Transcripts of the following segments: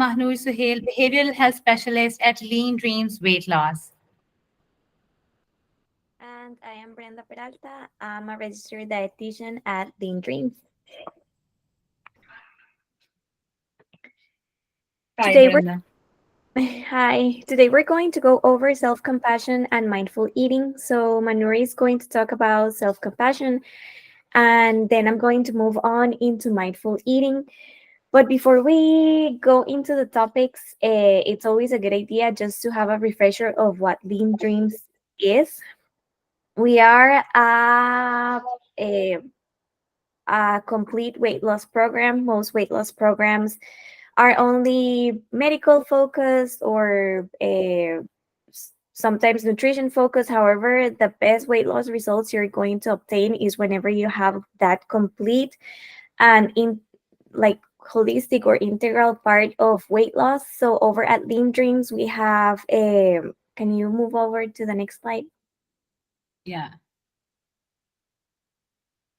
Mahnur Suhail, behavioral health specialist at Lean Dreams Weight Loss. And I am Brenda Peralta. I'm a registered dietitian at LeanDreams. Hi, Today we're Brenda. Hi. Today we're going to go over self-compassion and mindful eating. So Manuri is going to talk about self-compassion, and then I'm going to move on into mindful eating. But before we go into the topics, it's always a good idea just to have a refresher of what Lean Dreams is. We are a a complete weight loss program. Most weight loss programs are only medical focused or sometimes nutrition focused. However, the best weight loss results you're going to obtain is whenever you have that complete and in like holistic or integral part of weight loss. So over at Lean Dreams, we have a. Can you move over to the next slide? Yeah.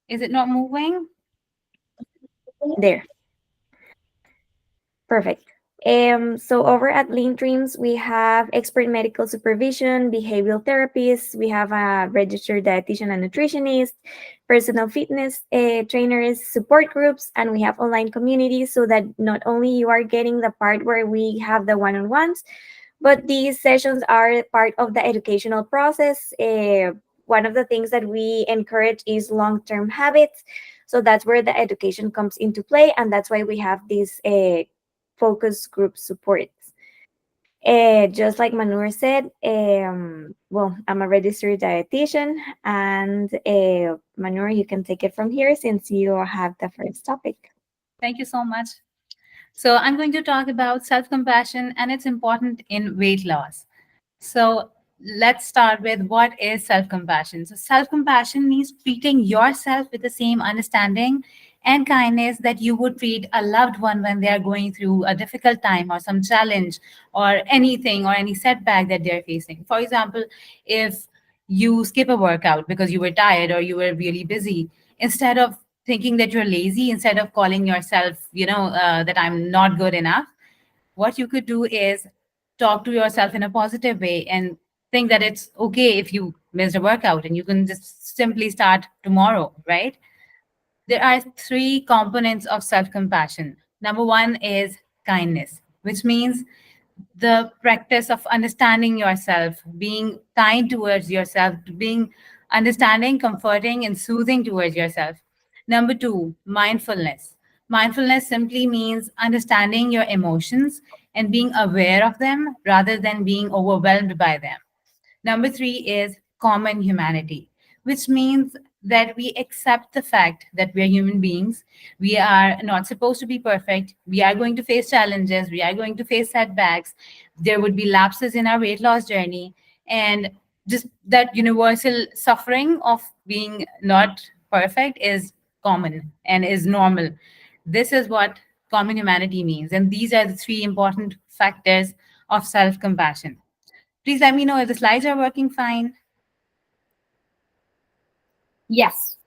Is it not moving? There. Perfect. So over at Lean Dreams, we have expert medical supervision, behavioral therapists, we have a registered dietitian and nutritionist, personal fitness trainers, support groups, and we have online communities so that not only you are getting the part where we have the one-on-ones, but these sessions are part of the educational process. One of the things that we encourage is long-term habits. So that's where the education comes into play, and that's why we have these focus group supports. Just like Manur said, well, I'm a registered dietitian, and Manur, you can take it from here since you have the first topic. Thank you so much. So, I'm going to talk about self compassion and it's important in weight loss. So, let's start with what is self compassion. So, self compassion means treating yourself with the same understanding and kindness that you would treat a loved one when they are going through a difficult time or some challenge or anything or any setback that they're facing. For example, if you skip a workout because you were tired or you were really busy, instead of thinking that you're lazy, instead of calling yourself, that I'm not good enough, what you could do is talk to yourself in a positive way and think that it's okay if you missed a workout and you can just simply start tomorrow, right? There are three components of self compassion. Number one is kindness, which means the practice of understanding yourself, being kind towards yourself, being understanding, comforting, and soothing towards yourself. Number two, mindfulness. Mindfulness simply means understanding your emotions and being aware of them rather than being overwhelmed by them. Number three is common humanity, which means that we accept the fact that we are human beings. We are not supposed to be perfect. We are going to face challenges. We are going to face setbacks. There would be lapses in our weight loss journey. And just that universal suffering of being not perfect is common and is normal. This is what common humanity means. And these are the three important factors of self compassion. Please let me know if the slides are working fine. Yes.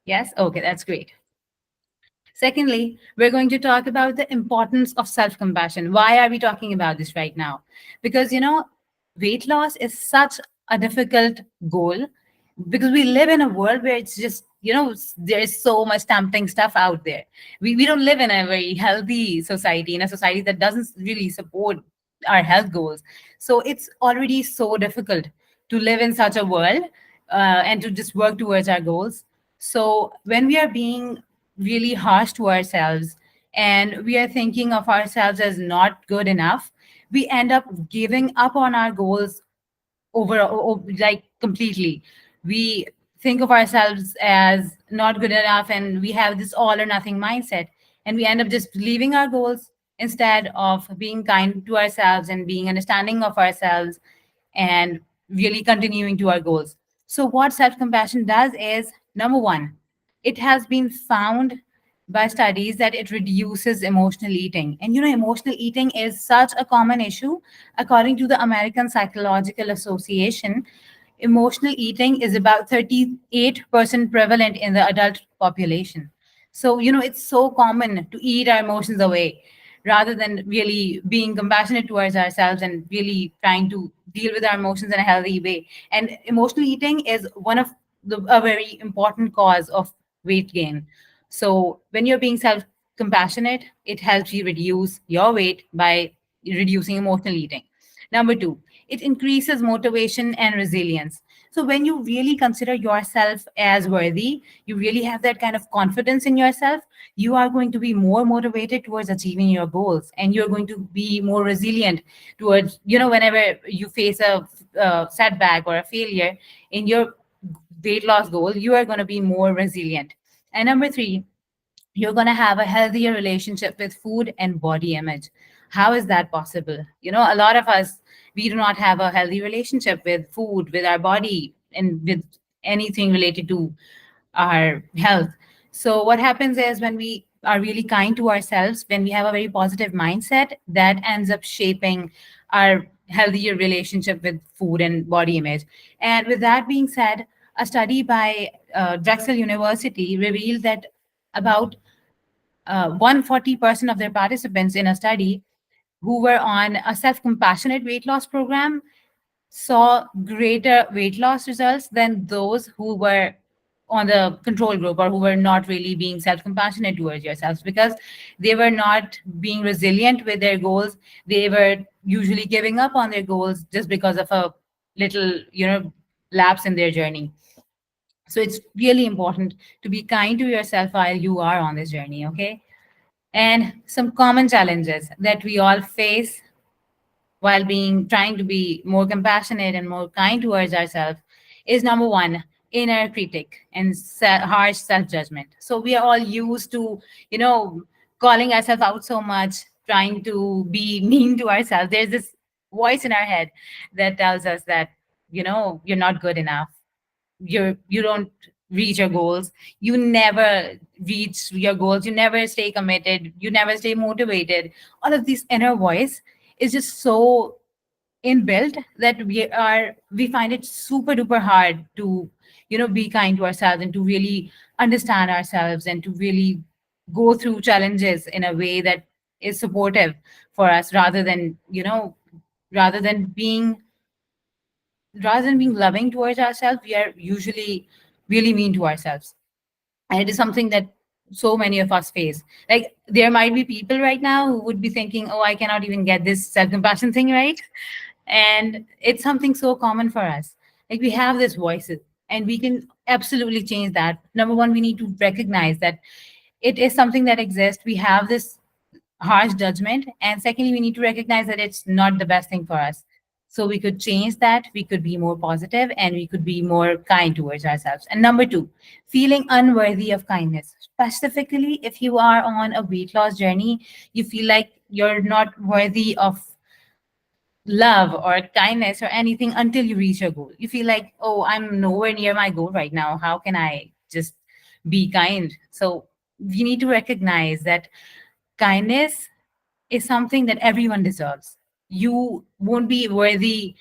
Yes? Okay, that's great. Secondly, we're going to talk about the importance of self compassion. Why are we talking about this right now? Because, weight loss is such a difficult goal because we live in a world where it's just, there's so much tempting stuff out there. We don't live in a very healthy society, in a society that doesn't really support our health goals. So it's already so difficult to live in such a world and to just work towards our goals. So when we are being really harsh to ourselves and we are thinking of ourselves as not good enough, we end up giving up on our goals like completely. We think of ourselves as not good enough and we have this all or nothing mindset, and we end up just leaving our goals instead of being kind to ourselves and being understanding of ourselves and really continuing to our goals. So what self compassion does is, number one, it has been found by studies that it reduces emotional eating. And emotional eating is such a common issue. According to the American Psychological Association, emotional eating is about 38% prevalent in the adult population. So, it's so common to eat our emotions away, rather than really being compassionate towards ourselves and really trying to deal with our emotions in a healthy way. And emotional eating is one of a very important cause of weight gain. So when you're being self compassionate, it helps you reduce your weight by reducing emotional eating. Number two, it increases motivation and resilience. So when you really consider yourself as worthy, you really have that kind of confidence in yourself, you are going to be more motivated towards achieving your goals, and you're going to be more resilient towards, whenever you face a setback or a failure in your weight loss goal, you are going to be more resilient. And number three, you're going to have a healthier relationship with food and body image. How is that possible? A lot of us, we do not have a healthy relationship with food, with our body, and with anything related to our health. So what happens is, when we are really kind to ourselves, when we have a very positive mindset, that ends up shaping our healthier relationship with food and body image. And with that being said, a study by Drexel University revealed that about 140% of their participants in a study who were on a self compassionate weight loss program saw greater weight loss results than those who were on the control group, or who were not really being self compassionate towards yourselves, because they were not being resilient with their goals. They were usually giving up on their goals just because of a little, lapse in their journey. So it's really important to be kind to yourself while you are on this journey, okay? And some common challenges that we all face while being trying to be more compassionate and more kind towards ourselves is, number one, inner critic and harsh self-judgment. So we are all used to, calling ourselves out so much, trying to be mean to ourselves. There's this voice in our head that tells us that, you're not good enough, you don't reach your goals, you never reach your goals, you never stay committed, you never stay motivated. All of this inner voice is just so inbuilt that we find it super duper hard to, be kind to ourselves and to really understand ourselves and to really go through challenges in a way that is supportive for us, rather than being loving towards ourselves, we are usually really mean to ourselves. And it is something that so many of us face. Like, there might be people right now who would be thinking, oh, I cannot even get this self compassion thing right. And it's something so common for us. Like, we have these voices, and we can absolutely change that. Number one, we need to recognize that it is something that exists. We have this harsh judgment. And secondly, we need to recognize that it's not the best thing for us. So we could change that. We could be more positive and we could be more kind towards ourselves. And number two, feeling unworthy of kindness. Specifically, if you are on a weight loss journey, you feel like you're not worthy of love or kindness or anything until you reach your goal. You feel like, oh, I'm nowhere near my goal right now. How can I just be kind? So we need to recognize that kindness is something that everyone deserves. You won't be worthy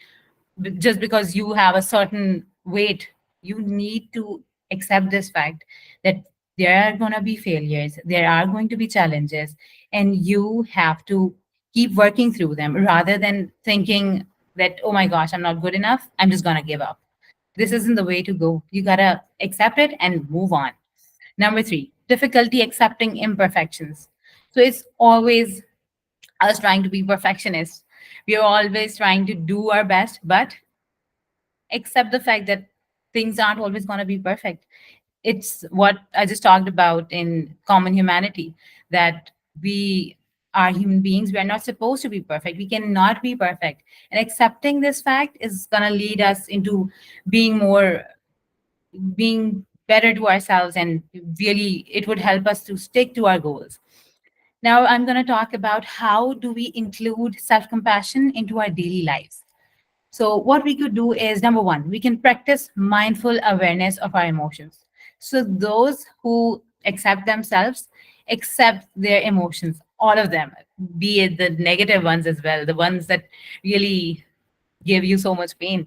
just because you have a certain weight. You need to accept this fact that there are going to be failures, there are going to be challenges, and you have to keep working through them rather than thinking that, oh my gosh, I'm not good enough, I'm just going to give up. This isn't the way to go. You got to accept it and move on. Number three, difficulty accepting imperfections. So it's always us trying to be perfectionists. We are always trying to do our best, but accept the fact that things aren't always going to be perfect. It's what I just talked about in common humanity, that we are human beings. We are not supposed to be perfect. We cannot be perfect. And accepting this fact is going to lead us into being more, being better to ourselves. And really, it would help us to stick to our goals. Now, I'm going to talk about how do we include self compassion into our daily lives. So, what we could do is, number one, we can practice mindful awareness of our emotions. So, those who accept themselves accept their emotions, all of them, be it the negative ones as well, the ones that really give you so much pain.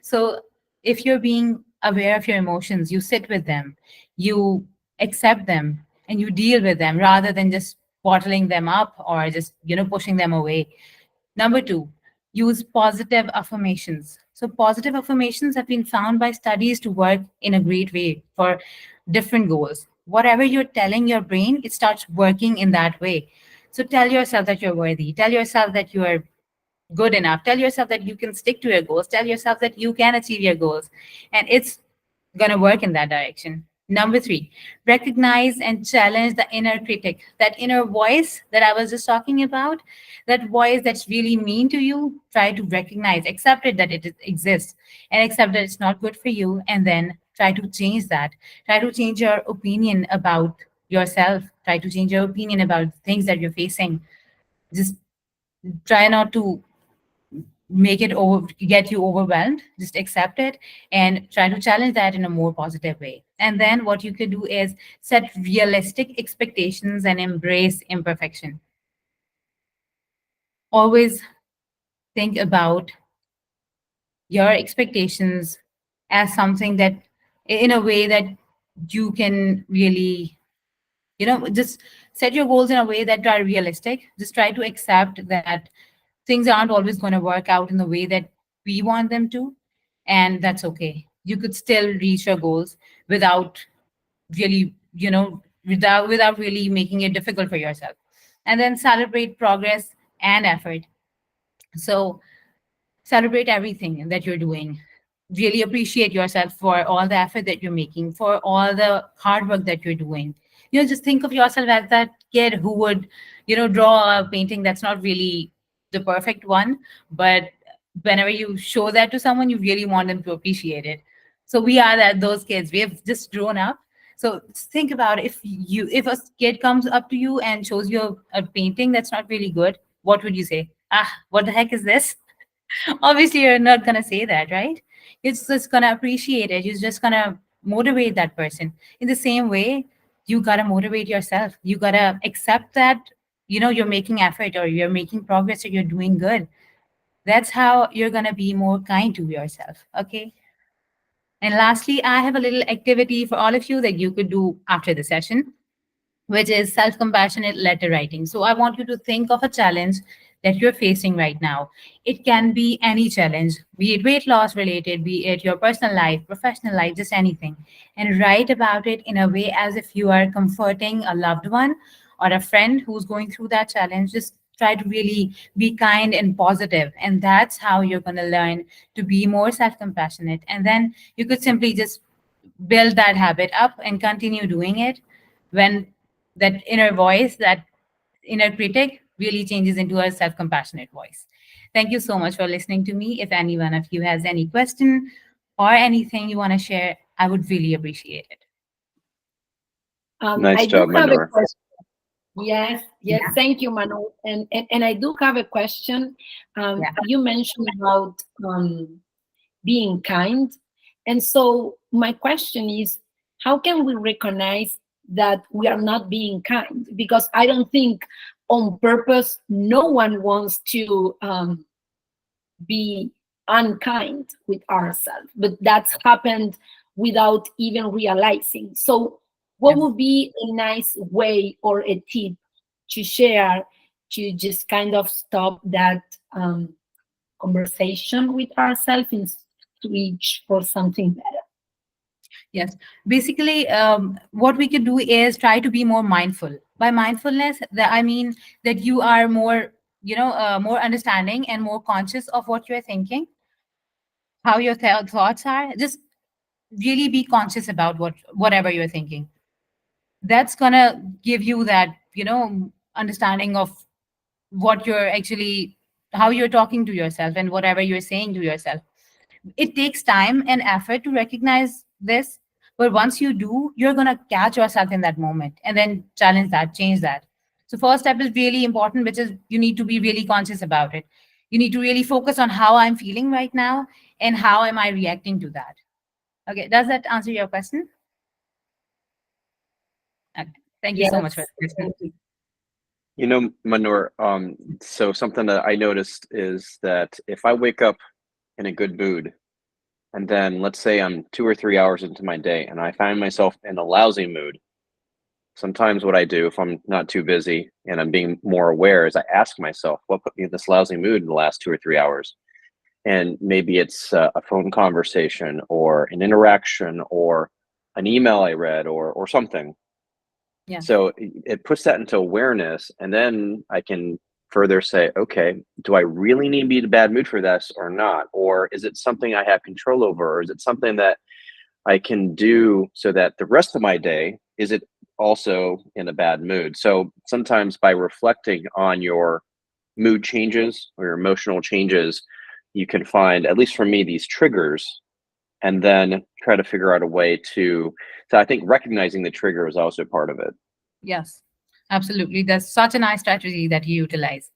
So, if you're being aware of your emotions, you sit with them, you accept them, and you deal with them rather than just bottling them up or just, pushing them away. Number two, use positive affirmations. So, positive affirmations have been found by studies to work in a great way for different goals. Whatever you're telling your brain, it starts working in that way. So, tell yourself that you're worthy. Tell yourself that you are good enough. Tell yourself that you can stick to your goals. Tell yourself that you can achieve your goals. And it's going to work in that direction. Number three, recognize and challenge the inner critic, that inner voice that I was just talking about, that voice that's really mean to you. Try to recognize, accept it that it exists, and accept that it's not good for you. And then try to change that. Try to change your opinion about yourself. Try to change your opinion about things that you're facing. Just try not to make it over get you overwhelmed. Just accept it and try to challenge that in a more positive way. And then what you could do is set realistic expectations and embrace imperfection. Always think about your expectations as something that, in a way that you can really, just set your goals in a way that are realistic. Just try to accept that things aren't always going to work out in the way that we want them to, and that's okay. You could still reach your goals without really, without really making it difficult for yourself. And then celebrate progress and effort. So celebrate everything that you're doing. Really appreciate yourself for all the effort that you're making, for all the hard work that you're doing. Just think of yourself as that kid who would, draw a painting that's not really the perfect one, but whenever you show that to someone, you really want them to appreciate it. So we are those kids. We have just grown up. So think about, if a kid comes up to you and shows you a painting that's not really good, what would you say? Ah, what the heck is this? Obviously you're not going to say that, right? It's just going to appreciate it. You're just going to motivate that person. In the same way, you got to motivate yourself. You got to accept that, you're making effort, or you're making progress, or you're doing good. That's how you're going to be more kind to yourself. Okay. And lastly, I have a little activity for all of you that you could do after the session, which is self compassionate letter writing. So I want you to think of a challenge that you're facing right now. It can be any challenge, be it weight loss related, be it your personal life, professional life, just anything. And write about it in a way as if you are comforting a loved one or a friend who's going through that challenge. Just try to really be kind and positive, and that's how you're going to learn to be more self compassionate. And then you could simply just build that habit up and continue doing it when that inner voice, that inner critic, really changes into a self compassionate voice. Thank you so much for listening to me. If any one of you has any question or anything you want to share, I would really appreciate it. I Nice do job, have a Manor. question. Yes, yes, Yeah. thank you, Manu. And I do have a question. Yeah. You mentioned about being kind. And so my question is, how can we recognize that we are not being kind? Because I don't think on purpose, no one wants to be unkind with ourselves, but that's happened without even realizing. So what Yeah. would be a nice way or a tip to share to just kind of stop that conversation with ourselves and reach for something better? Yes. Basically, what we could do is try to be more mindful. By mindfulness, that I mean that you are more, more understanding and more conscious of what you're thinking, how your thoughts are. Just really be conscious about whatever you're thinking. That's gonna give you that, understanding of what you're actually, how you're talking to yourself and whatever you're saying to yourself. It takes time and effort to recognize this, but once you do, you're going to catch yourself in that moment and then challenge that, change that. So first step is really important, which is you need to be really conscious about it. You need to really focus on how I'm feeling right now and how am I reacting to that. Okay, does that answer your question? Okay. Thank you so much for Yes, the question. thank you. You know, Manor, so something that I noticed is that if I wake up in a good mood, and then let's say I'm 2 or 3 hours into my day and I find myself in a lousy mood, Sometimes what I do if I'm not too busy and I'm being more aware is I ask myself, what put me in this lousy mood in the last 2 or 3 hours? And maybe it's a phone conversation or an interaction or an email I read or something. Yeah. So it puts that into awareness, and then I can further say, okay, do I really need to be in a bad mood for this or not? Or is it something I have control over? Or is it something that I can do so that the rest of my day is it also in a bad mood? So sometimes by reflecting on your mood changes or your emotional changes, you can find, at least for me, these triggers and then try to figure out a way to. So I think recognizing the trigger is also part of it. Yes, absolutely. That's such a nice strategy that you utilize.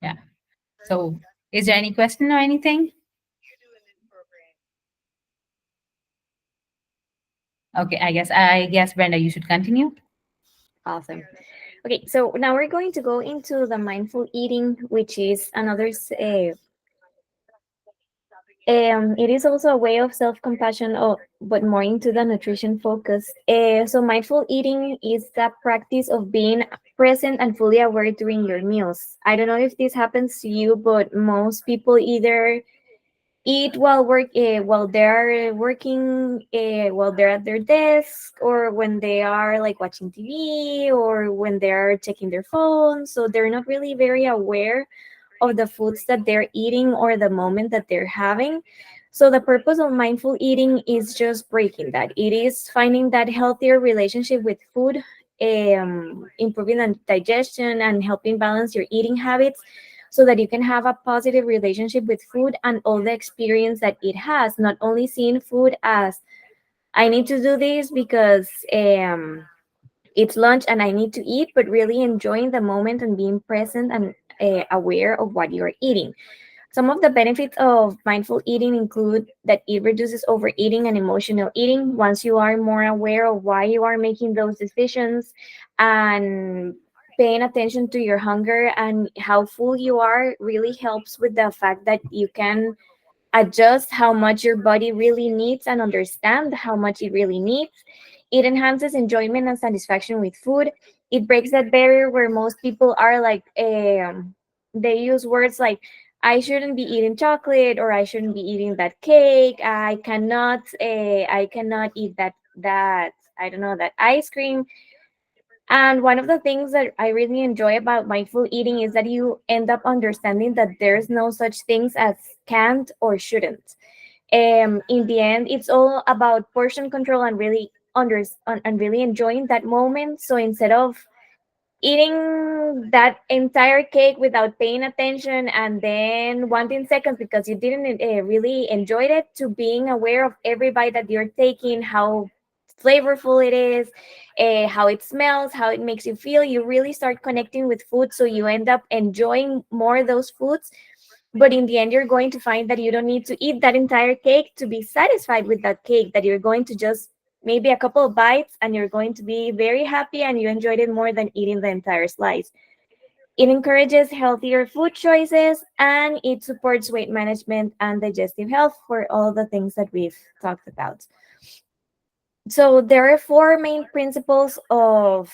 Yeah. So, is there any question or anything? Okay, I guess Brenda, you should continue. Awesome. Okay, so now we're going to go into the mindful eating, which is another it is also a way of self-compassion, but more into the nutrition focus. So mindful eating is the practice of being present and fully aware during your meals. I don't know if this happens to you, but most people either eat while they're working, while they're at their desk, or when they are like watching TV, or when they're checking their phone. So they're not really very aware of the foods that they're eating or the moment that they're having. So the purpose of mindful eating is just breaking that. It is finding that healthier relationship with food, improving the digestion and helping balance your eating habits so that you can have a positive relationship with food and all the experience that it has, not only seeing food as I need to do this because it's lunch and I need to eat, but really enjoying the moment and being present and aware of what you're eating. Some of the benefits of mindful eating include that it reduces overeating and emotional eating once you are more aware of why you are making those decisions and paying attention to your hunger and how full you are really helps with the fact that you can adjust how much your body really needs and understand how much it really needs. It enhances enjoyment and satisfaction with food. It breaks that barrier where most people are like, they use words like, I shouldn't be eating chocolate or I shouldn't be eating that cake. I cannot eat that I don't know that ice cream. And one of the things that I really enjoy about mindful eating is that you end up understanding that there's no such things as can't or shouldn't. In the end, it's all about portion control and and really enjoying that moment. So instead of eating that entire cake without paying attention and then wanting seconds because you didn't really enjoy it, to being aware of every bite that you're taking, how flavorful it is, how it smells, how it makes you feel. You really start connecting with food, so you end up enjoying more those foods. But in the end, you're going to find that you don't need to eat that entire cake to be satisfied with that cake, that you're going to just maybe a couple of bites and you're going to be very happy and you enjoyed it more than eating the entire slice. It encourages healthier food choices and it supports weight management and digestive health for all the things that we've talked about. So there are four main principles of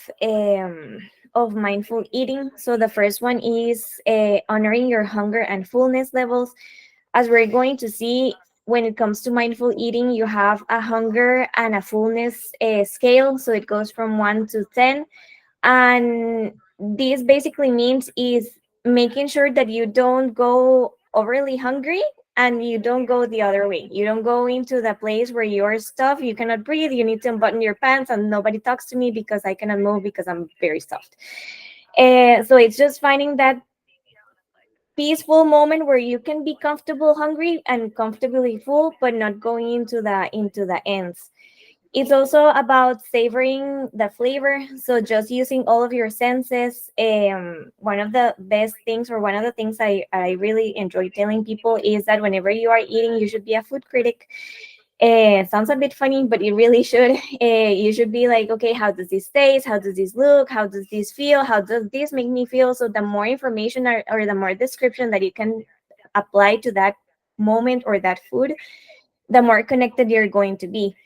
mindful eating. So the first one is honoring your hunger and fullness levels. As we're going to see, when it comes to mindful eating, you have a hunger and a fullness scale. So it goes from 1 to 10, and this basically means is making sure that you don't go overly hungry and you don't go the other way. You don't go into the place where you're stuffed, you cannot breathe, you need to unbutton your pants, and nobody talks to me because I cannot move because I'm very stuffed. So it's just finding that peaceful moment where you can be comfortable hungry and comfortably full, but not going into the ends. It's also about savoring the flavor. So just using all of your senses. One of the best things, or one of the things I really enjoy telling people, is that whenever you are eating, you should be a food critic. Sounds a bit funny, but it really should. You should be like, okay, how does this taste? How does this look? How does this feel? How does this make me feel? So the more information, or the more description that you can apply to that moment or that food, the more connected you're going to be.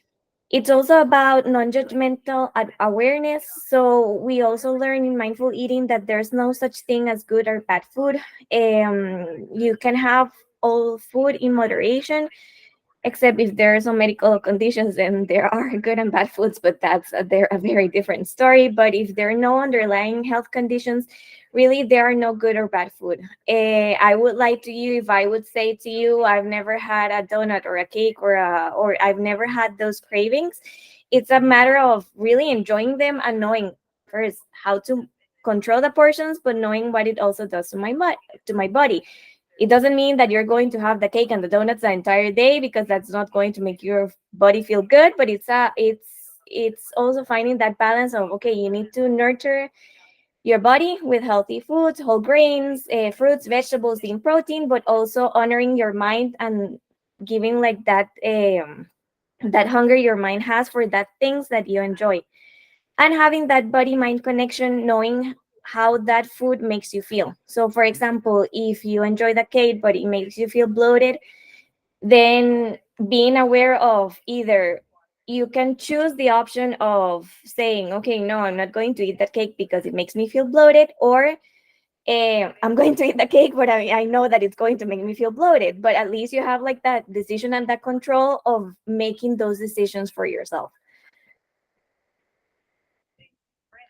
It's also about non-judgmental awareness. So we also learn in mindful eating that there's no such thing as good or bad food. You can have all food in moderation, except if there are some medical conditions, then there are good and bad foods, but they're a very different story. But if there are no underlying health conditions, really there are no good or bad food. I would lie to you if I would say to you I've never had a donut or a cake or I've never had those cravings. It's a matter of really enjoying them and knowing first how to control the portions, but knowing what it also does to my body. It doesn't mean that you're going to have the cake and the donuts the entire day, because that's not going to make your body feel good. But it's also finding that balance of, okay, you need to nurture your body with healthy foods, whole grains, fruits, vegetables, lean protein, but also honoring your mind and giving like that hunger your mind has for that things that you enjoy, and having that body mind connection, knowing how that food makes you feel. So for example, if you enjoy the cake but it makes you feel bloated, then being aware of either you can choose the option of saying, okay, no, I'm not going to eat that cake because it makes me feel bloated, or I'm going to eat the cake, but I know that it's going to make me feel bloated. But at least you have like that decision and that control of making those decisions for yourself.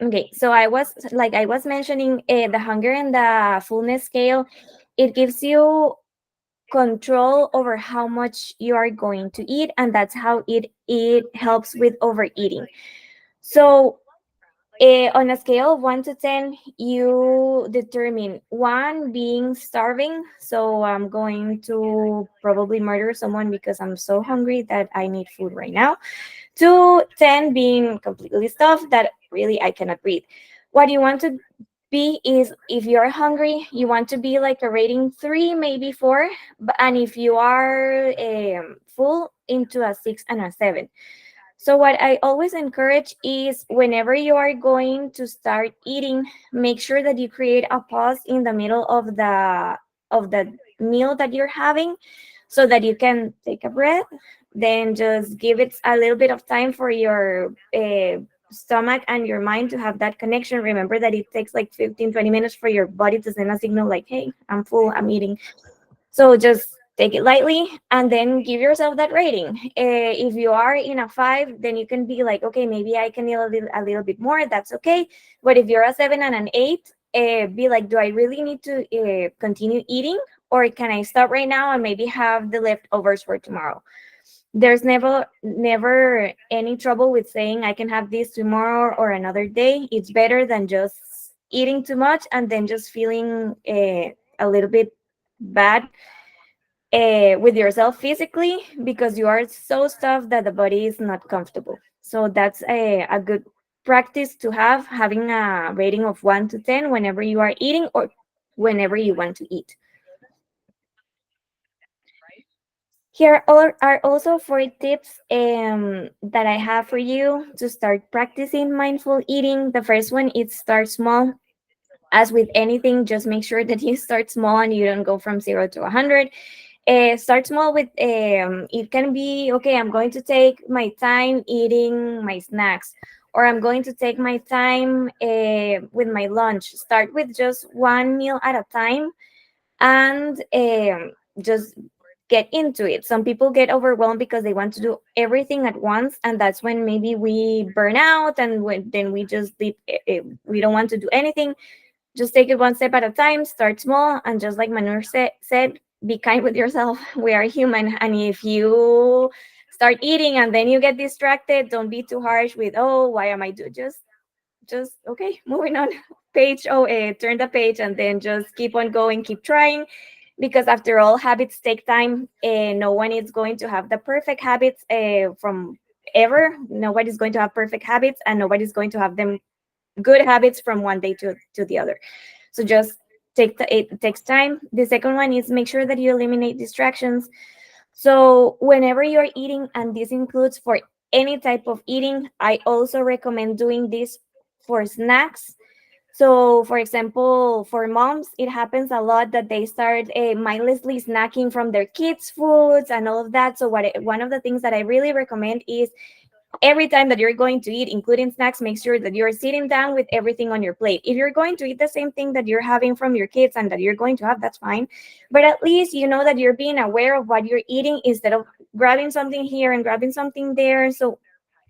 Okay, so I was mentioning, the hunger and the fullness scale. It gives you control over how much you are going to eat, and that's how it helps with overeating. So, on a scale of 1 to 10, you determine one being starving. So I'm going to probably murder someone because I'm so hungry that I need food right now, to 10 being completely stuffed that really I cannot breathe. What you want to be is, if you're hungry, you want to be like a rating 3, maybe 4, and if you are full, into a 6 and a 7. So what I always encourage is, whenever you are going to start eating, make sure that you create a pause in the middle of the meal that you're having, so that you can take a breath, then just give it a little bit of time for your stomach and your mind to have that connection. Remember that it takes like 15-20 minutes for your body to send a signal like, hey, I'm full, I'm eating. So just take it lightly and then give yourself that rating. If you are in a 5, then you can be like, okay, maybe I can eat a little bit more. That's okay. But if you're a 7 and an 8, be like, do I really need to continue eating? Or can I stop right now and maybe have the leftovers for tomorrow? There's never any trouble with saying I can have this tomorrow or another day. It's better than just eating too much and then just feeling a little bit bad with yourself physically, because you are so stuffed that the body is not comfortable. So that's a good practice to have, having a rating of 1 to 10 whenever you are eating or whenever you want to eat. Here are also 4 tips that I have for you to start practicing mindful eating. The first one is start small. As with anything, just make sure that you start small and you don't go from 0 to 100. Start small with, it can be, okay, I'm going to take my time eating my snacks, or I'm going to take my time with my lunch. Start with just one meal at a time, and just get into it. Some people get overwhelmed because they want to do everything at once, and that's when maybe we burn out, and then we just we don't want to do anything. Just take it one step at a time, start small, and just like Manur said, be kind with yourself. We are human. And if you start eating and then you get distracted, don't be too harsh with, oh, why am I doing? Just okay, moving on. Page, turn the page, and then just keep on going, keep trying. Because after all, habits take time. No one is going to have the perfect habits from ever. Nobody's going to have perfect habits, and nobody's going to have them good habits from one day to the other. So just it takes time. The second one is make sure that you eliminate distractions. So whenever you're eating, and this includes for any type of eating, I also recommend doing this for snacks. So, for example, for moms, it happens a lot that they start mindlessly snacking from their kids' foods and all of that. So, one of the things that I really recommend is every time that you're going to eat, including snacks, make sure that you're sitting down with everything on your plate. If you're going to eat the same thing that you're having from your kids and that you're going to have, that's fine. But at least you know that you're being aware of what you're eating instead of grabbing something here and grabbing something there. So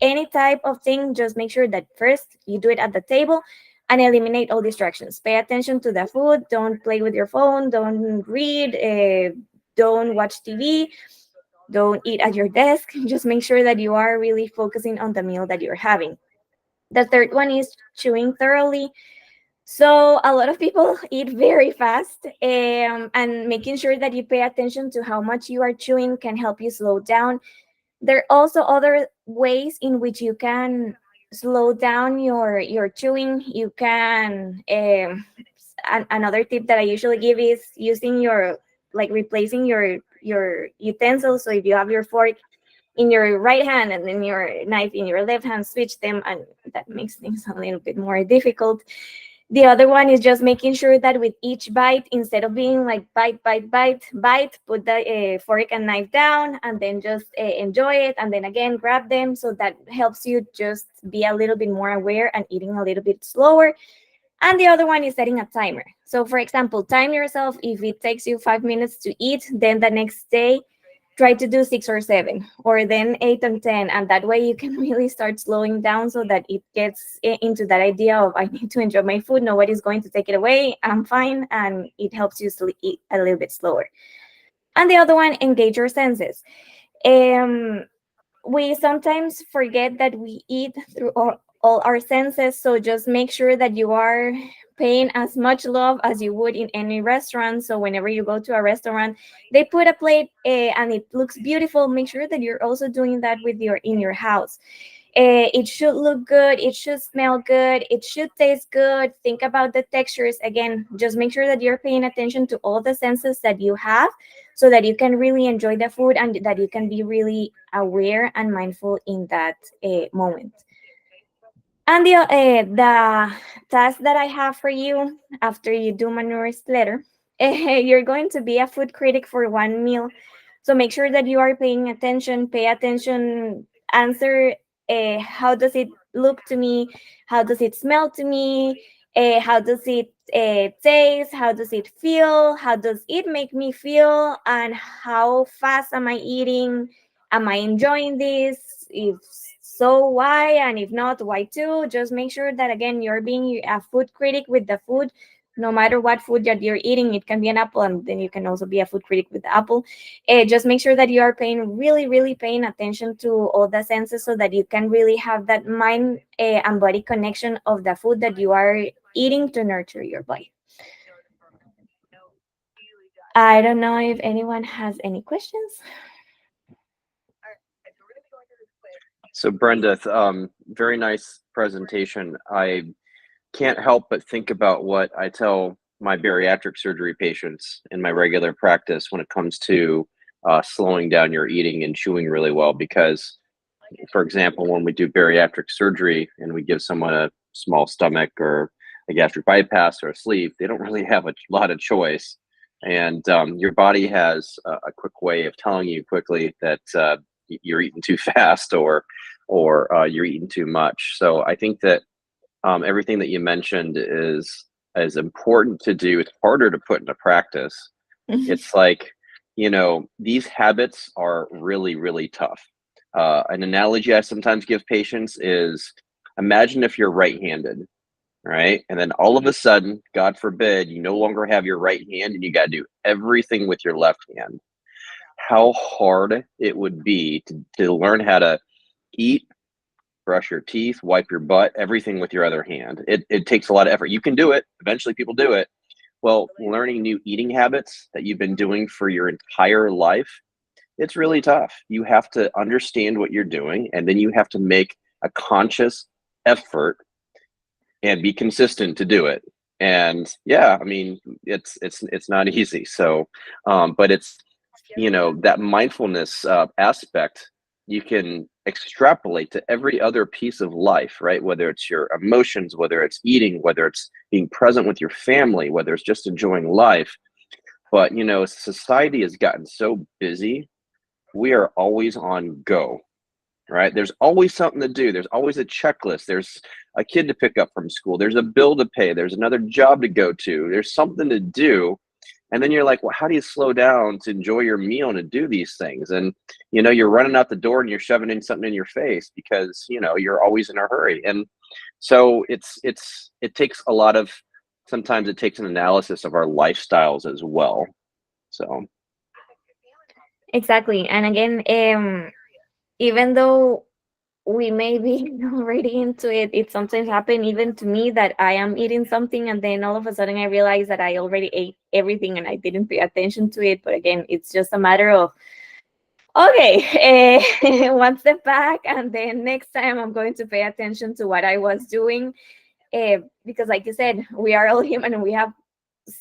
any type of thing, just make sure that first you do it at the table and eliminate all distractions. Pay attention to the food. Don't play with your phone. Don't read. Don't watch TV. Don't eat at your desk. Just make sure that you are really focusing on the meal that you're having. The third one is chewing thoroughly. So a lot of people eat very fast, and making sure that you pay attention to how much you are chewing can help you slow down. There are also other ways in which you can slow down your chewing. You can another tip that I usually give is using your, like, replacing your utensils. So if you have your fork in your right hand and then your knife in your left hand, switch them, and that makes things a little bit more difficult. The other one is just making sure that with each bite, instead of being like bite, bite, bite, bite, put the fork and knife down and then just enjoy it. And then again, grab them. So that helps you just be a little bit more aware and eating a little bit slower. And the other one is setting a timer. So, for example, time yourself. If it takes you 5 minutes to eat, then the next day, try to do 6 or 7, or then 8 and 10. And that way you can really start slowing down so that it gets into that idea of, I need to enjoy my food. Nobody's going to take it away. I'm fine. And it helps you eat a little bit slower. And the other one, engage your senses. Um, we sometimes forget that we eat through all our senses. So just make sure that you are paying as much love as you would in any restaurant. So whenever you go to a restaurant, they put a plate and it looks beautiful. Make sure that you're also doing that with your in your house. It should look good. It should smell good. It should taste good. Think about the textures. Again, just make sure that you're paying attention to all the senses that you have so that you can really enjoy the food and that you can be really aware and mindful in that moment. And the task that I have for you after you do Manure's letter, you're going to be a food critic for one meal. So make sure that you are paying attention, pay attention, answer how does it look to me? How does it smell to me? How does it taste? How does it feel? How does it make me feel? And how fast am I eating? Am I enjoying this? If so, why? And if not, why too? Just make sure that, again, you're being a food critic with the food. No matter what food that you're eating, it can be an apple, and then you can also be a food critic with the apple. Just make sure that you are paying really paying attention to all the senses so that you can really have that mind and body connection of the food that you are eating to nurture your body. I don't know if anyone has any questions. So Brenda, very nice presentation. I can't help but think about what I tell my bariatric surgery patients in my regular practice when it comes to slowing down your eating and chewing really well. Because, for example, when we do bariatric surgery and we give someone a small stomach or a gastric bypass or a sleeve, they don't really have a lot of choice. And your body has a quick way of telling you quickly that you're eating too fast or you're eating too much. So I think that everything that you mentioned is important to do. It's harder to put into practice. It's like, these habits are really tough. An analogy I sometimes give patients is, imagine if you're right-handed, right? And then all of a sudden, God forbid, you no longer have your right hand and you got to do everything with your left hand. How hard it would be to learn how to eat, brush your teeth, wipe your butt, everything with your other hand. It takes a lot of effort. You can do it. Eventually people do it. Well, learning new eating habits that you've been doing for your entire life, it's really tough. You have to understand what you're doing, and then you have to make a conscious effort and be consistent to do it. And yeah, I mean, it's not easy. So, but it's, that mindfulness aspect, you can extrapolate to every other piece of life, right? Whether it's your emotions, whether it's eating, whether it's being present with your family, whether it's just enjoying life. But, society has gotten so busy. We are always on go. right? There's always something to do. There's always a checklist. There's a kid to pick up from school. There's a bill to pay. There's another job to go to. There's something to do. And then you're like, well, how do you slow down to enjoy your meal and to do these things? And, you're running out the door and you're shoving in something in your face because, you're always in a hurry. And so it takes a lot of, sometimes it takes an analysis of our lifestyles as well. So, Exactly. And again, even though we may be already into it, it sometimes happen even to me that I am eating something and then all of a sudden I realize that I already ate everything and I didn't pay attention to it. But again, it's just a matter of, okay, one step back, and then next time I'm going to pay attention to what I was doing. Because like you said, we are all human and we have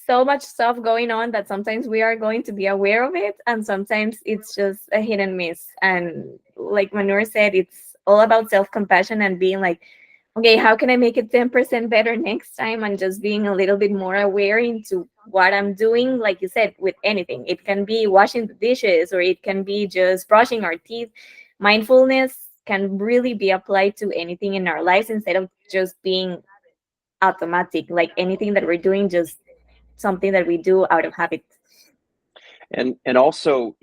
so much stuff going on that sometimes we are going to be aware of it and sometimes it's just a hit and miss. And like Manur said, it's all about self-compassion and being like, okay, how can I make it 10% better next time, and just being a little bit more aware into what I'm doing. Like you said, with anything, it can be washing the dishes or it can be just brushing our teeth. Mindfulness can really be applied to anything in our lives instead of just being automatic, like anything that we're doing, just something that we do out of habit. and also,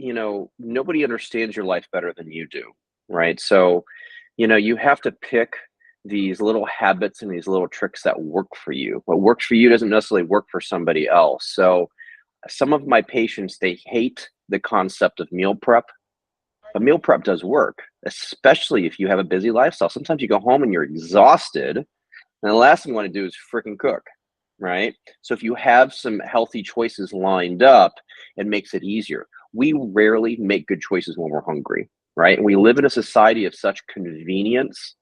nobody understands your life better than you do, right? So, you have to pick these little habits and these little tricks that work for you. What works for you doesn't necessarily work for somebody else. So, some of my patients, they hate the concept of meal prep, but meal prep does work, especially if you have a busy lifestyle. Sometimes you go home and you're exhausted, and the last thing you want to do is freaking cook, right? So if you have some healthy choices lined up, it makes it easier. We rarely make good choices when we're hungry, right? And we live in a society of such convenience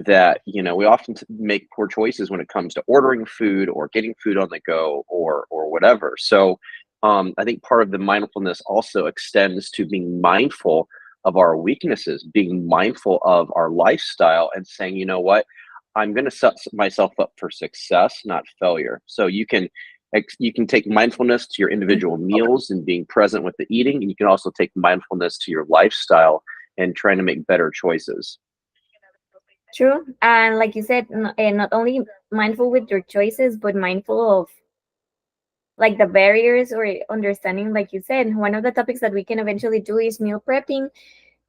that, we often make poor choices when it comes to ordering food or getting food on the go or whatever. So I think part of the mindfulness also extends to being mindful of our weaknesses, being mindful of our lifestyle, and saying, you know what, I'm going to set myself up for success, not failure. So you can take mindfulness to your individual meals and being present with the eating, and you can also take mindfulness to your lifestyle and trying to make better choices. True. And like you said, not only mindful with your choices, but mindful of like the barriers or understanding. Like you said, one of the topics that we can eventually do is meal prepping,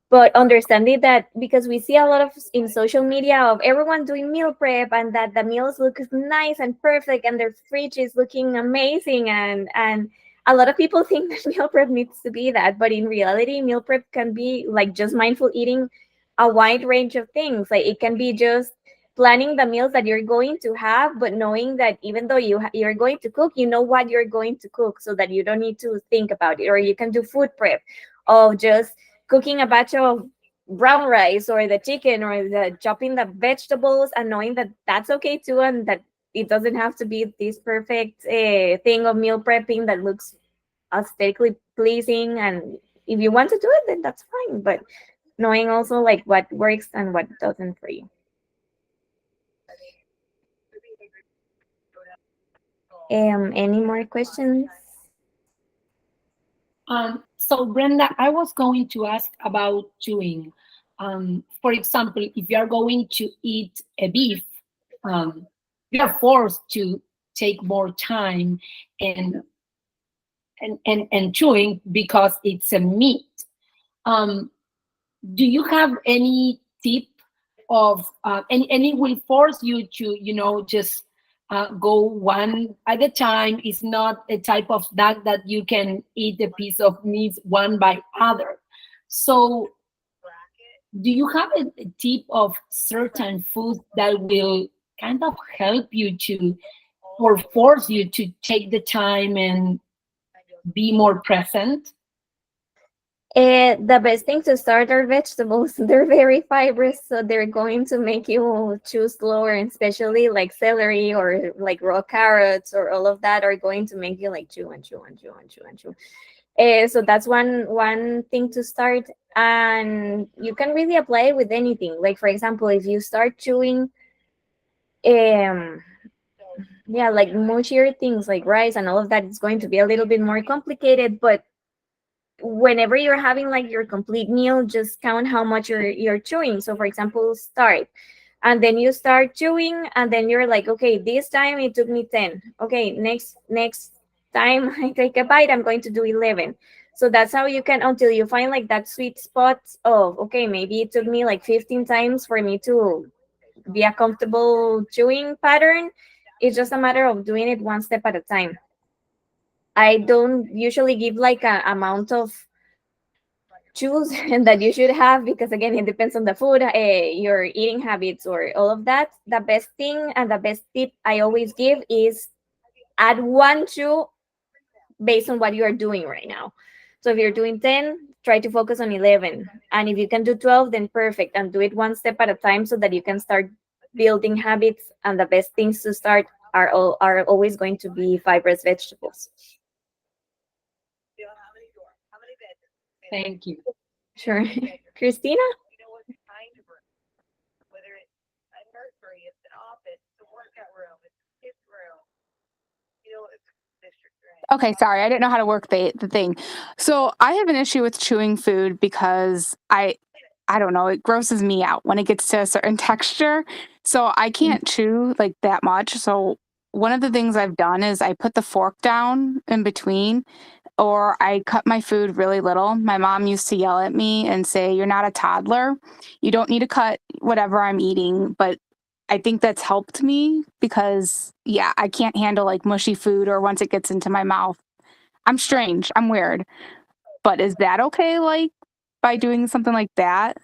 but understanding that because we see a lot of in social media of everyone doing meal prep and that the meals look nice and perfect and their fridge is looking amazing, and a lot of people think that meal prep needs to be that, but in reality meal prep can be like just mindful eating a wide range of things. Like it can be just planning the meals that you're going to have, but knowing that even though you're going to cook, you know what you're going to cook so that you don't need to think about it. Or you can do food prep of just cooking a batch of brown rice or the chicken or the chopping the vegetables and knowing that that's okay too, and that it doesn't have to be this perfect thing of meal prepping that looks aesthetically pleasing. And if you want to do it, then that's fine, but knowing also like what works and what doesn't for you. Any more questions? So Brenda, I was going to ask about chewing. For example, if you are going to eat a beef, um, you are forced to take more time and and chewing because it's a meat. Um, do you have any tip of and it will force you to just go one at a time? It's not a type of snack that you can eat a piece of meat one by other. So do you have a tip of certain food that will kind of help you to or force you to take the time and be more present? The best thing to start are vegetables. They're very fibrous, so they're going to make you chew slower, and especially like celery or like raw carrots or all of that are going to make you like chew and chew and chew and chew and chew. So that's one thing to start, and you can really apply it with anything. Like for example, if you start chewing, um, yeah, like mushier things like rice and all of that, it's going to be a little bit more complicated, but whenever you're having like your complete meal, just count how much you're chewing. So for example, start, and then you start chewing, and then you're like, okay, this time it took me 10. Okay, next time I take a bite, I'm going to do 11. So that's how you can, until you find like that sweet spot of, okay, maybe it took me like 15 times for me to be a comfortable chewing pattern. It's just a matter of doing it one step at a time. I don't usually give like a amount of choose that you should have, because again, it depends on the food, your eating habits, or all of that. The best thing and the best tip I always give is add one chew based on what you are doing right now. So if you're doing 10, try to focus on 11, and if you can do 12, then perfect, and do it one step at a time so that you can start building habits. And the best things to start are always going to be fibrous vegetables. Thank you. Sure. Christina? Okay, sorry, I didn't know how to work the thing. So I have an issue with chewing food because I don't know, it grosses me out when it gets to a certain texture. So I can't chew like that much. So one of the things I've done is I put the fork down in between, or I cut my food really little. My mom used to yell at me and say, "You're not a toddler. You don't need to cut whatever I'm eating." But I think that's helped me because, yeah, I can't handle like mushy food or once it gets into my mouth. I'm strange. I'm weird. But is that okay, like by doing something like that?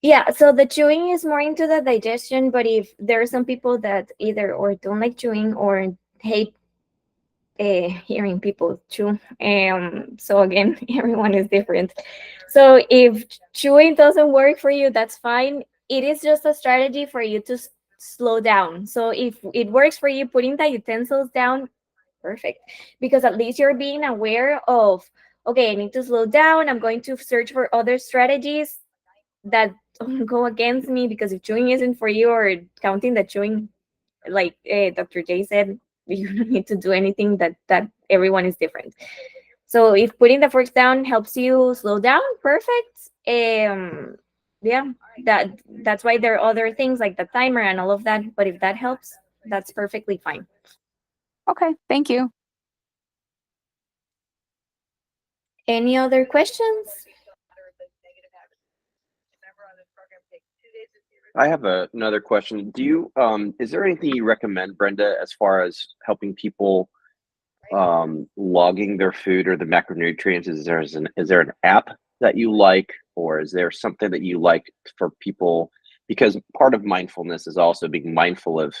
Yeah, so the chewing is more into the digestion, but if there are some people that either or don't like chewing or hate hearing people chew, so again, everyone is different. So if chewing doesn't work for you, that's fine. It is just a strategy for you to slow down. So if it works for you putting the utensils down, perfect, because at least you're being aware of, okay, I need to slow down. I'm going to search for other strategies that don't go against me, because if chewing isn't for you, or counting the chewing, like Dr. J said, you don't need to do anything. That everyone is different. So if putting the forks down helps you slow down, perfect. Yeah, that's why there are other things like the timer and all of that. But if that helps, that's perfectly fine. Okay, thank you. Any other questions? I have another question. Do you is there anything you recommend, Brenda, as far as helping people logging their food or the macronutrients? Is there an app that you like, or is there something that you like for people? Because part of mindfulness is also being mindful of,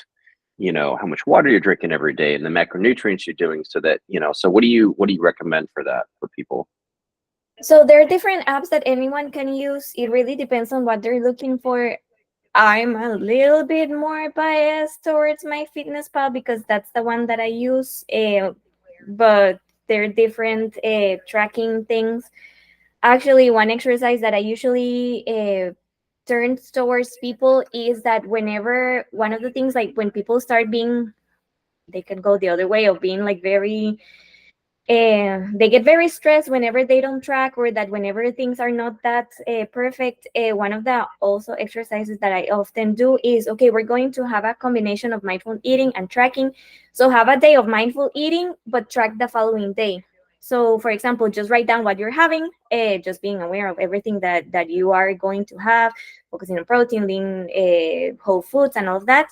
how much water you're drinking every day and the macronutrients you're doing, so that, so what do you recommend for that for people? So there are different apps that anyone can use. It really depends on what they're looking for. I'm a little bit more biased towards my fitness pal because that's the one that I use. But there are different tracking things. Actually, one exercise that I usually turn towards people is that whenever one of the things, like when people start being, they can go the other way of being like very they get very stressed whenever they don't track, or that whenever things are not that perfect. One of the also exercises that I often do is, okay, we're going to have a combination of mindful eating and tracking. So have a day of mindful eating, but track the following day. So for example, just write down what you're having, just being aware of everything that you are going to have, focusing on protein, lean, whole foods, and all of that.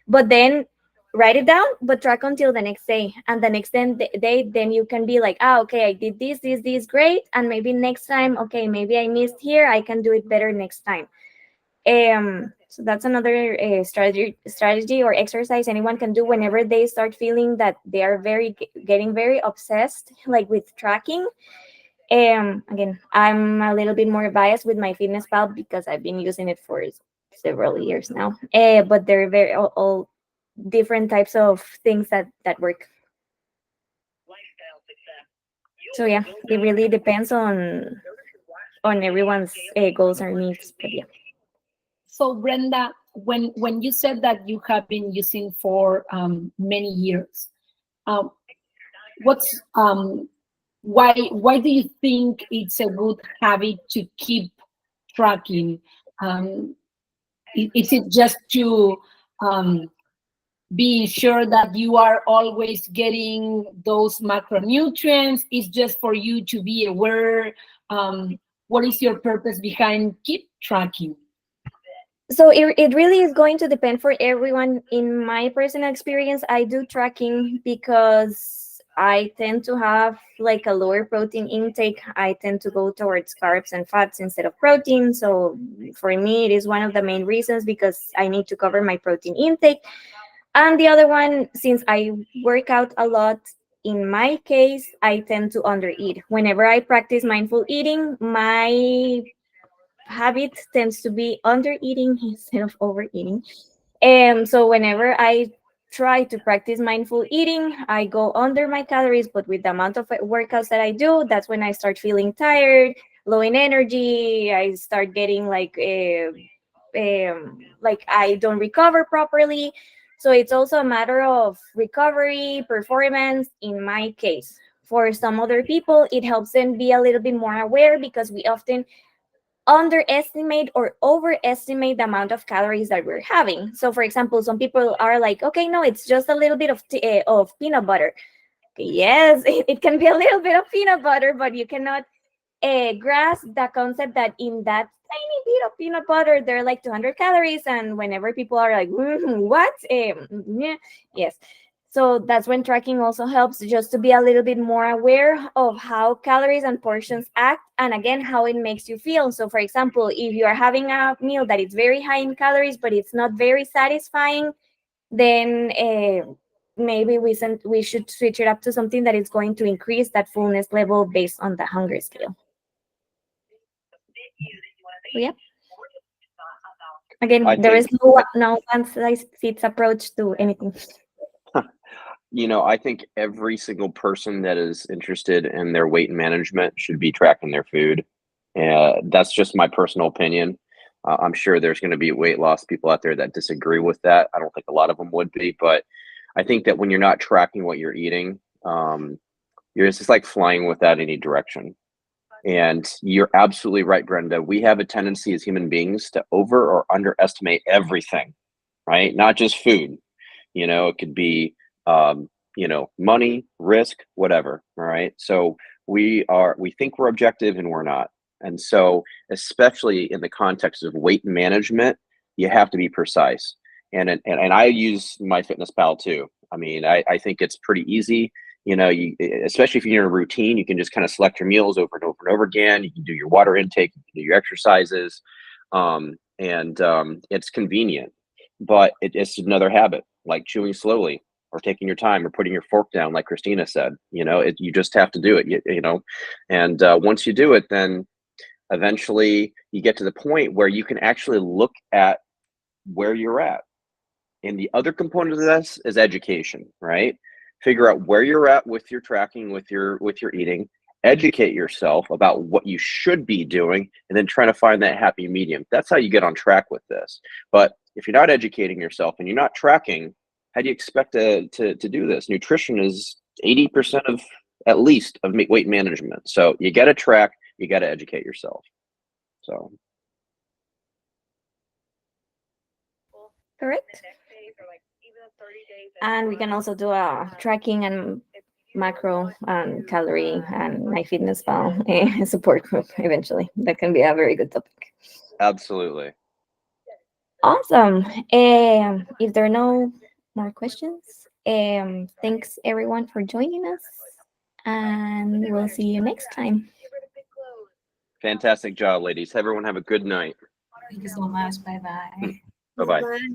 But then write it down, but track until the next day. And the next day, then you can be like, okay, I did this great, and maybe next time, okay, maybe I missed here, I can do it better next time. So that's another strategy or exercise anyone can do whenever they start feeling that they are getting very obsessed, like with tracking. Again, I'm a little bit more biased with my fitness pal because I've been using it for several years now. But they're very all different types of things that work. So yeah, it really depends on everyone's goals or needs. But yeah. So Brenda, when you said that you have been using for many years, what's why do you think it's a good habit to keep tracking? Is it just to being sure that you are always getting those macronutrients? It's just for you to be aware. What is your purpose behind keep tracking? So it really is going to depend for everyone. In my personal experience, I do tracking because I tend to have like a lower protein intake. I tend to go towards carbs and fats instead of protein. So for me, it is one of the main reasons because I need to cover my protein intake. And the other one, since I work out a lot, in my case, I tend to undereat. Whenever I practice mindful eating, my habit tends to be under eating instead of overeating. So whenever I try to practice mindful eating, I go under my calories, but with the amount of workouts that I do, that's when I start feeling tired, low in energy. I start getting like I don't recover properly. So it's also a matter of recovery, performance in my case. For some other people, it helps them be a little bit more aware because we often underestimate or overestimate the amount of calories that we're having. So, for example, some people are like, okay, no, it's just a little bit of peanut butter. Okay, yes, it can be a little bit of peanut butter, but you cannot grasp the concept that in that tiny bit of peanut butter, there are like 200 calories. And whenever people are like, what? Yeah, yes. So that's when tracking also helps just to be a little bit more aware of how calories and portions act and again how it makes you feel. So for example, if you are having a meal that is very high in calories but it's not very satisfying, then maybe we should switch it up to something that is going to increase that fullness level based on the hunger scale. So, yeah. Again, I there is think no one size fits approach to anything. I think every single person that is interested in their weight management should be tracking their food. That's just my personal opinion. I'm sure there's going to be weight loss people out there that disagree with that. I don't think a lot of them would be, but I think that when you're not tracking what you're eating, you're just like flying without any direction. And you're absolutely right, Brenda. We have a tendency as human beings to over or underestimate everything, right? Not just food. It could be money, risk, whatever. All right. So we think we're objective and we're not. And so, especially in the context of weight management, you have to be precise. And I use MyFitnessPal too. I mean, I think it's pretty easy. Especially if you're in a routine, you can just kind of select your meals over and over and over again. You can do your water intake, you can do your exercises, and it's convenient. But it's another habit, like chewing slowly or taking your time or putting your fork down, like Christina said. You just have to do it. And once you do it, then eventually you get to the point where you can actually look at where you're at. And the other component of this is education, right? Figure out where you're at with your tracking, with your eating, educate yourself about what you should be doing, and then trying to find that happy medium. That's how you get on track with this. But if you're not educating yourself and you're not tracking, how do you expect to do this? Nutrition is 80% of at least of weight management. So you got to track, you got to educate yourself. So Correct. And we can also do a tracking and macro and calorie and MyFitnessPal support group eventually. That can be a very good topic. absolutely. Awesome. If there are no more questions, thanks everyone for joining us, and we'll see you next time. Fantastic job, ladies. Everyone have a good night. Thank you so much. Bye bye. Bye-bye. Bye.